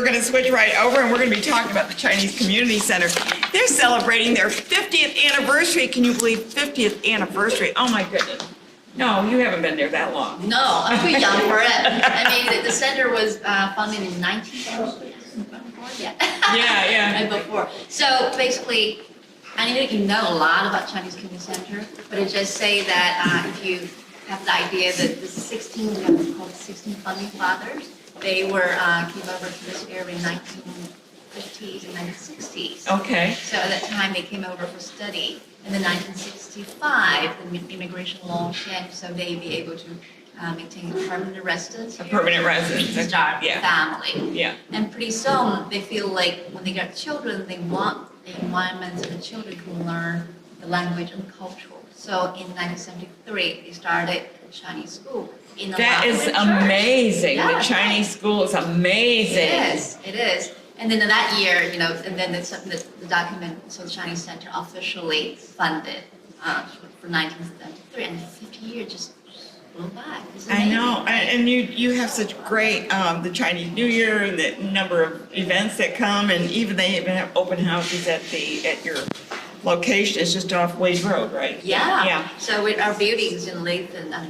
we're going to switch right over, and we're going to be talking about the Chinese Community Center. They're celebrating their 50th anniversary. Can you believe 50th anniversary? Oh my goodness. No, you haven't been there that long. No, I'm too young for it. I mean, the center was founded in 1940. Yeah. Yeah. Right before. So basically, I know you know a lot about Chinese Community Center, but it just say that if you have the idea that the 16, we have called 16 founding fathers, they were came over to this area in 1950s and 1960s. Okay. So at that time, they came over for study. In the 1965, the immigration law changed, so they be able to maintain permanent residence. A permanent residence. Start Yeah. family. Yeah. And pretty soon, they feel like when they get children, they want the environment so the children can learn the language and culture. So in 1973, they started a Chinese school. In That is church. amazing. Yeah, The Chinese school is amazing. It is. And then in that year, you know, and then the document, so the Chinese Center officially funded for 1973, and 50 years just blew by. It's I amazing. know, and you have such great, the Chinese New Year, and the number of events that come, and they even have open houses at your location. It's just off Wade Road, right? Yeah. Yeah. So with our buildings in Lathan on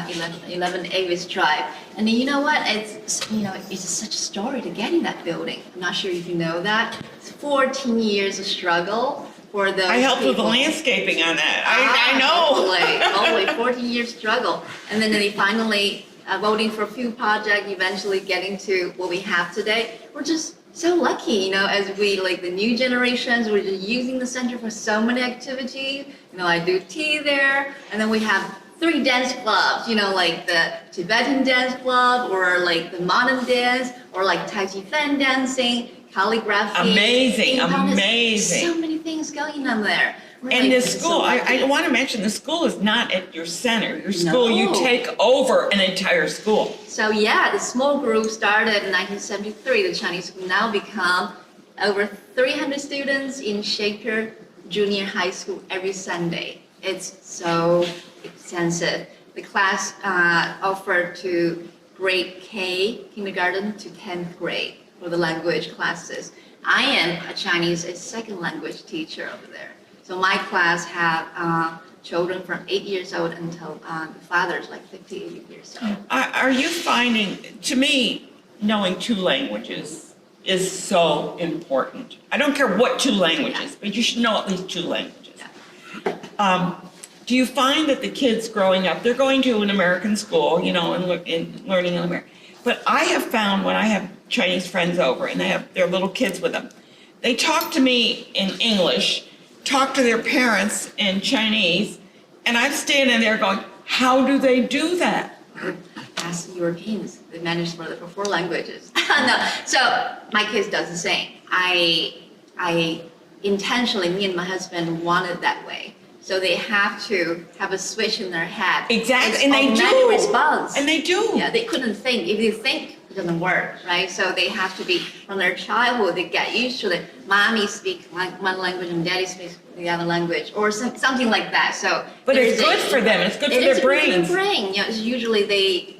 the 11 Avis Drive, and then you know what? It's such a story to get in that building. I'm not sure if you know that. It's 14 years of struggle for those. I helped with the people. landscaping on that. I know. Totally, 14 years struggle, and then they finally voting for a few projects, eventually getting to what we have today. We're just so lucky, you know, as we, like the new generations, we're just using the center for so many activities. You know, I do tea there, and then we have 3 dance clubs, you know, like the Tibetan dance club, or like the modern dance, or like Tai Chi fan dancing, calligraphy. Amazing, ping pong. There's amazing. So many things going on there. We're And like, the so school, I lucky. want to mention, the school is not at your center. Your school, you No. take over an entire school. So yeah, the small group started in 1973. The Chinese school now become over 300 students in Shaker Junior High School every Sunday. It's so extensive. The class offered to grade K, kindergarten to 10th grade for the language classes. I am a Chinese as second language teacher over there. So my class have children from 8 years old until the father's like 50, 80 years old. Are you finding, to me, knowing 2 languages is so important. I don't care what 2 languages, but you should know at least 2 languages. Do you find that the kids growing up, they're going to an American school, you know, and learning in America. But I have found when I have Chinese friends over and they have their little kids with them, they talk to me in English, talk to their parents in Chinese, and I'm standing there going, how do they do that? Ask Europeans, they manage for 4 languages. No, so my kids does the same. I intentionally, me and my husband wanted that way. So they have to have a switch in their head. Exactly, It's and they automatic do. response. And they do. Yeah, they couldn't think. If they think, it doesn't work, right? So they have to be, from their childhood, they get used to it. Mommy speaks one language and daddy speaks the other language, or something like that. So, But it's there's good for them. It's good for it their is good for brains. their brain. You know, it's usually they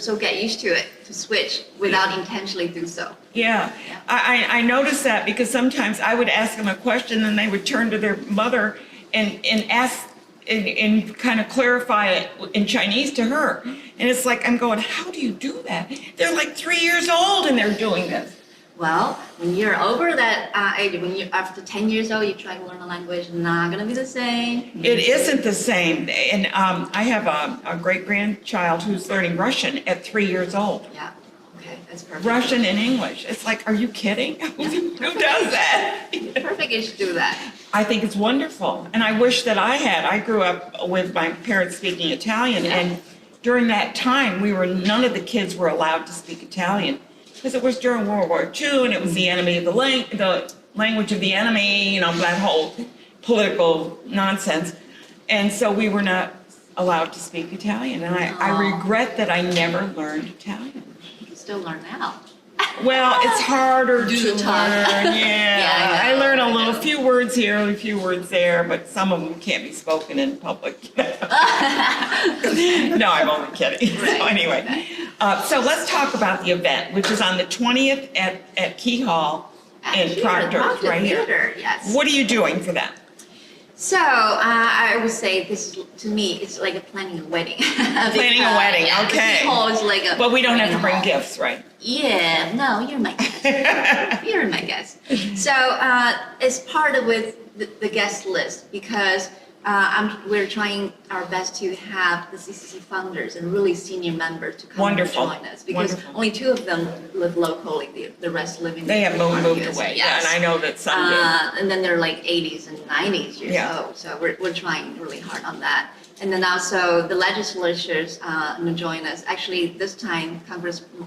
so get used to it to switch without intentionally do so. Yeah, I noticed that because sometimes I would ask them a question and they would turn to their mother and ask and kind of clarify it in Chinese to her. And it's like, I'm going, how do you do that? They're like 3 years old and they're doing this. Well, when you're over that age, when you're after 10 years old, you try to learn a language, not gonna be the same. It isn't the same. And I have a great-grandchild who's learning Russian at 3 years old. Yeah, okay, that's perfect. Russian and English. It's like, are you kidding? Who does that? Perfect age to do that. I think it's wonderful. And I wish that I grew up with my parents speaking Italian. Yeah. And during that time, none of the kids were allowed to speak Italian because it was during World War II and it was the enemy of the language of the enemy, you know, that whole political nonsense. And so we were not allowed to speak Italian. And I regret that I never learned Italian. You can still learn now. Well, it's harder Do to the learn. time. Yeah, I I know, learn I a little, know. few words here, a few words there, but some of them can't be spoken in public. No, I'm only kidding. So Right. anyway, So let's talk about the event, which is on the 20th at Key Hall in Here, Proctor, right here. Theater, yes. What are you doing for that? So I would say this to me it's like a planning a wedding. Planning a wedding, Yeah, the okay. Key Hall is like a. But we don't have to wedding bring hall. gifts, right? Yeah, no, you're my guest. You're my guest. So it's part of with the guest list because we're trying our best to have the CCC founders and really senior members to come Wonderful. and join us because Wonderful. only 2 of them live locally. The rest live in. They have moved Yes. away, yeah, and I know that some did. And then they're like 80s and 90s years Yeah. old. So we're trying really hard on that. And then also the legislatures join us. Actually, this time Congressman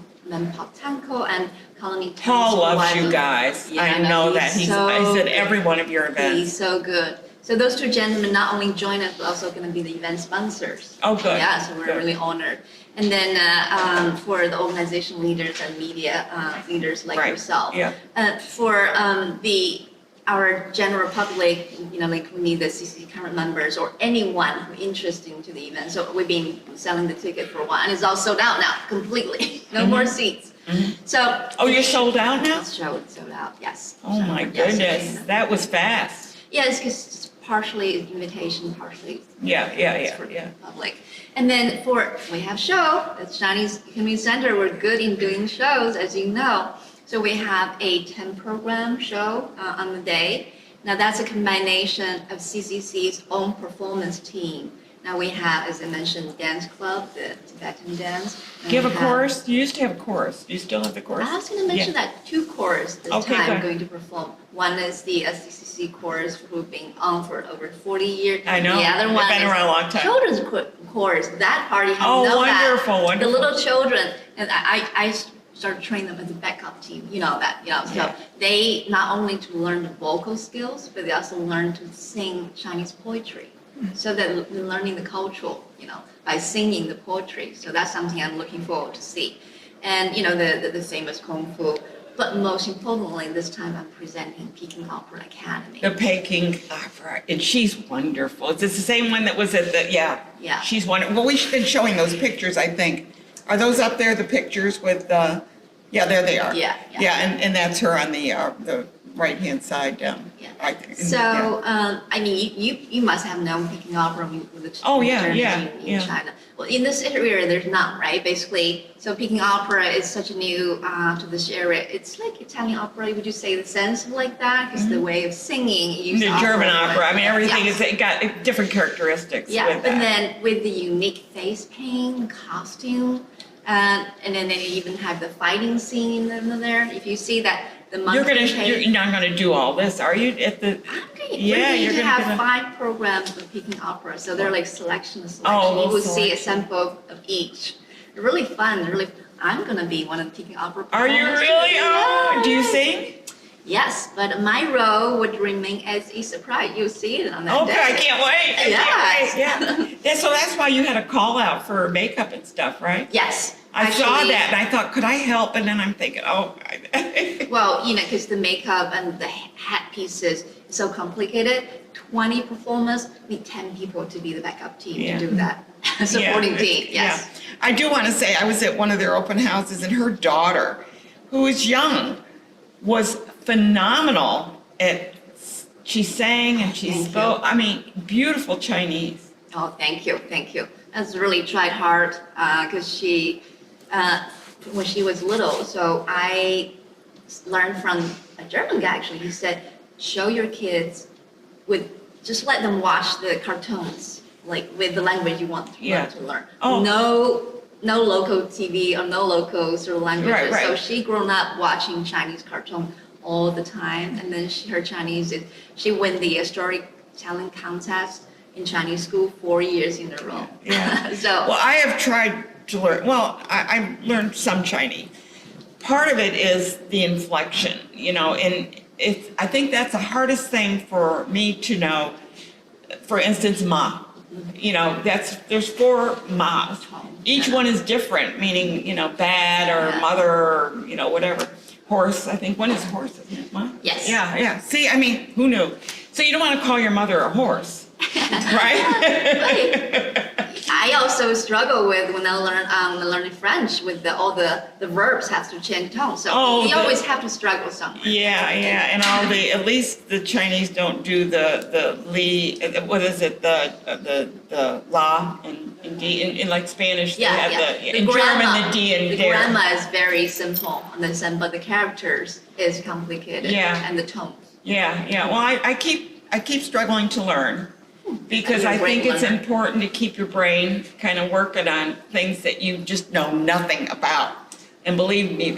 Paul Tanko and Colony Paul loves you Wang. guys. Yeah, I know that. he's He's so at every one of your He's events. so good. So those 2 gentlemen not only join us, but also going to be the event sponsors. Oh, good. Yeah, so we're Good. really honored. And then for the organization leaders and media leaders like Right. yourself. Yeah. For our general public, like we need the CCC current members or anyone who interested into the event. So we've been selling the ticket for a while, and it's all sold out now, completely. No more seats. So. Oh, you're sold out now? The show is sold out, yes. Oh, my Yes, goodness. yes. That was fast. Yes, because it's partially invitation, partially Yeah. for the public. And then we have show, that's Chinese Community Center, we're good in doing shows, as you know. So we have a 10-program show on the day. Now that's a combination of CCC's own performance team. Now we have, as I mentioned, dance club, the Tibetan dance. Do you have a chorus? You used to have a chorus. Do you still have the chorus? I was going to mention that 2 choruses this Okay, time good. going to perform. One is the CCC chorus who've been on for over 40 years. I know. The other They've one been is around a long time. children's chorus. That party has Oh, know wonderful, that. wonderful. The little children, and I started training them as a backup team. You know that, So Yeah. they not only to learn the vocal skills, but they also learn to sing Chinese poetry. So they're learning the cultural, by singing the poetry. So that's something I'm looking forward to see. And, the famous Kung Fu. But most importantly, this time I'm presenting Peking Opera Academy. The Peking Opera, and she's wonderful. Is this the same one that was at the, yeah? Yeah. She's wonderful. Well, we've been showing those pictures, I think. Are those up there, the pictures with, yeah, there they are. Yeah. Yeah, and that's her on the right-hand side, Yeah. I think. So, you must have known Peking Opera with the Oh, yeah, journey yeah, in yeah. China. Well, in this area, there's none, right? Basically, so Peking Opera is such a new to this area. It's like Italian opera. Would you say the sense like that? Because the way of singing, you use The German opera, I mean, everything Yeah. is, it got different characteristics Yeah, with but that. then with the unique face paint, costume, and then they even have the fighting scene in there. If you see that, the monkey You're not gonna do all this, are you, at the, Okay, Yeah, we're going you're to gonna have do the- 5 programs of Peking Opera, so they're like selection. Oh, You will see a selection. sample of each. Really fun, really. I'm going to be one of the Peking Opera are you performers. really? Oh, do you Yes. sing? Yes, but my role would remain as a surprise. You'll see it on that Okay, day. I can't wait. I Yes. can't wait, yeah. So that's why you had a call out for makeup and stuff, right? Yes. I saw actually, that and I thought, could I help? And then I'm thinking, oh. Well, because the makeup and the hat pieces is so complicated. 20 performers, need 10 people to be the backup team Yeah. to do that. Supporting Yeah, team, yes. yeah. I do want to say, I was at one of their open houses and her daughter, who is young, was phenomenal at, she sang and she Thank spoke, I mean, beautiful Chinese. Oh, thank you, thank you. That's really tried hard because she, when she was little, so I learned from a German guy actually. He said, show your kids just let them watch the cartoons, like with the language you want them to learn. Oh. No local TV or no local sort of languages. Right. So she grown up watching Chinese cartoon all the time, and then her Chinese, she won the storytelling contest in Chinese school 4 years in a row. Yeah. So Well, I have tried to learn, well, I've learned some Chinese. Part of it is the inflection, and I think that's the hardest thing for me to know. For instance, ma, there's 4 ma's. Each one is different, meaning, bad or Yeah. mother or, whatever. Horse, I think, one is horse, isn't it, ma? Yes. Yeah. See, I mean, who knew? So you don't want to call your mother a horse, right? I I also struggle with when I learning French with all the verbs have to change tone. So you always have to struggle somewhere. Yeah, and at least the Chinese don't do the li, what is it, the la and d, in like Spanish, they have in German, the d and the der. grammar is very simple, but the characters is complicated. Yeah. And the tones. Yeah, well, I keep struggling to learn. Because You're a I great think it's learner. important to keep your brain kind of working on things that you just know nothing about. And believe me,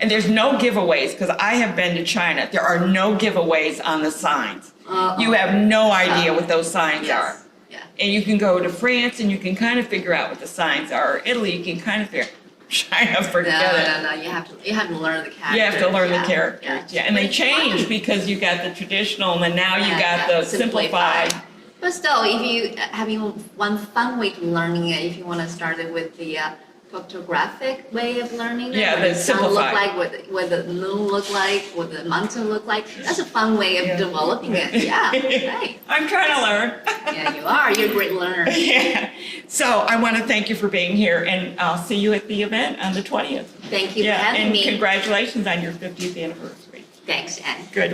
and there's no giveaways, because I have been to China. There are no giveaways on the signs. You have no idea what those signs are. Yeah. And you can go to France and you can kind of figure out what the signs are. Or Italy, you can kind of figure. China, forget it. No. You have to learn the characters. You have to learn the characters. Yeah, and they It's change fun. because you got the traditional, and then now you Yeah, got the simplified. But still, if you having one fun way to learning it, if you want to start it with the photographic way of learning it, Yeah, what the the sun look simplified. like, what the moon look like, what the mountain look like, that's a fun way of developing it. Yeah, right. I'm trying to learn. Yeah, you are. You're a great learner. Yeah. So I want to thank you for being here, and I'll see you at the event on the 20th. Thank you for Yeah, having and me. congratulations on your 50th anniversary. Thanks, Anne. Good.